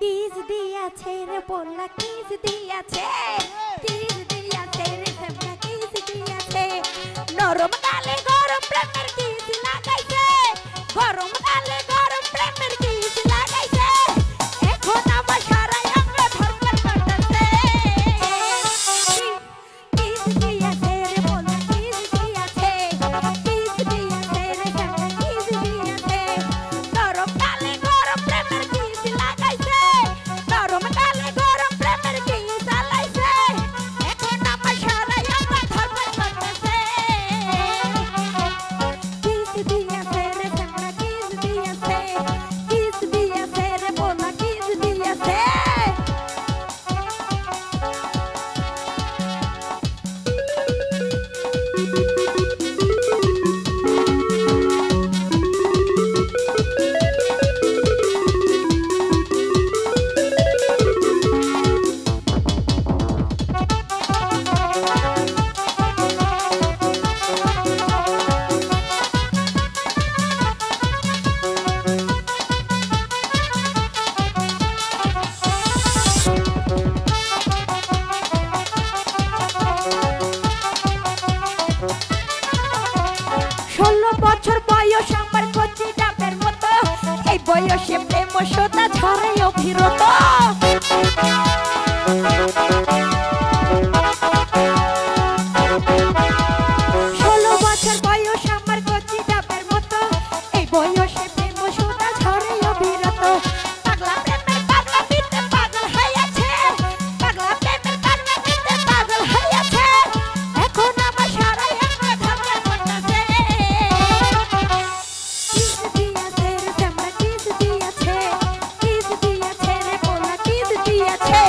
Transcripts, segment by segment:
kiss দিয়াছে রে বলা কিস দিয়াছে রে সেমরা কিস দিয়াছে নরম গালে গরম প্রেমের কিস লাগাইছে গরম গালে গরম প্রেমের কিস লাগাইছে এখন আমার সারাই আমরা ধর্মের কাটাছে কিস দিয়াছে রে বলা কিস দিয়াছে রে সেমরা কিস দিয়াছে নরম গালে গরম প্রেমের কিস লাগাইছে নরম গালে গরম প্রেমের কিস লাগাইছে এখন আমার সারাই আমরা ধর্মের কাটাছে কিস দিয়াছে রে সেমরা কিস দিয়াছে রে বলা কিস দিয়াছে বছর বয়স আমার কচি ডাবের মতো এই বয়সে প্রেম সদা ঝরে অভিরত 16 বছর বয়স আমার কচি ডাবের মতো এই বয়সে প্রেম সদা ঝরে অভিরত পাগলা প্রেমের পাগলা পিতে পাগল হইয়াছে পাগলা প্রেমের পাগলা পিতে পাগল হইয়াছে এখন আমার সারাই আমরা ধর্মের কাটাছে রে বলা কিস দিয়াছে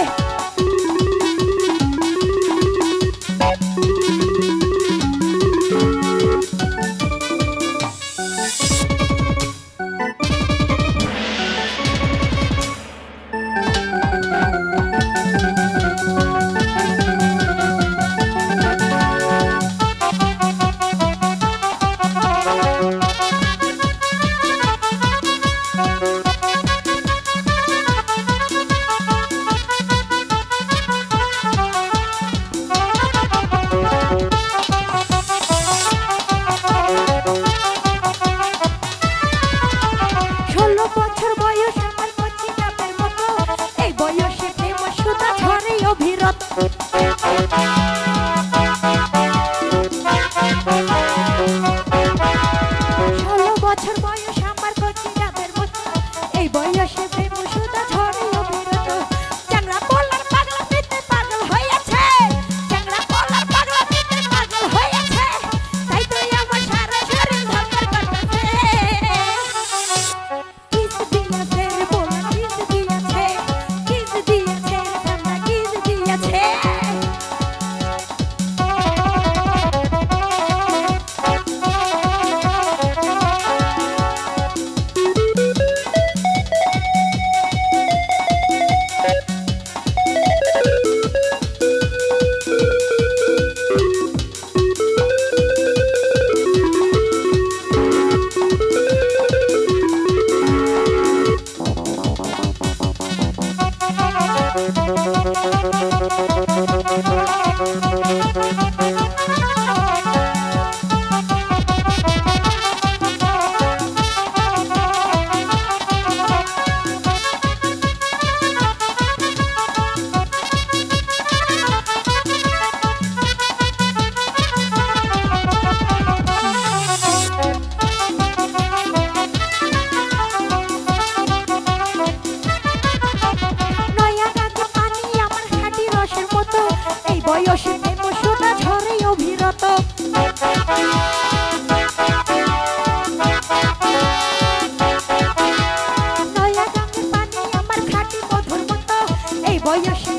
অভিরত 16 বছর বয়স আমার কচি ডাবের মতো এই বয়সে প্রেম সুধা ঝরে অভিরত চ্যাংড়া পোলার পাগলা পিতে পাগল হইয়াছে চ্যাংড়া পোলার পাগলা পিতে পাগল হইয়াছে তাই তো আমার সারা শরীর ধর্মের কাটাছে কিস দিয়াছে রে বলা কিস দিয়াছে রে ঠান্ডা কিস দিয়াছে বয়সে প্রেম সুধা ঝরে অভিরত নয়া গাঙের পানি আমার খাঁটি মধুর মতো এই বয়সে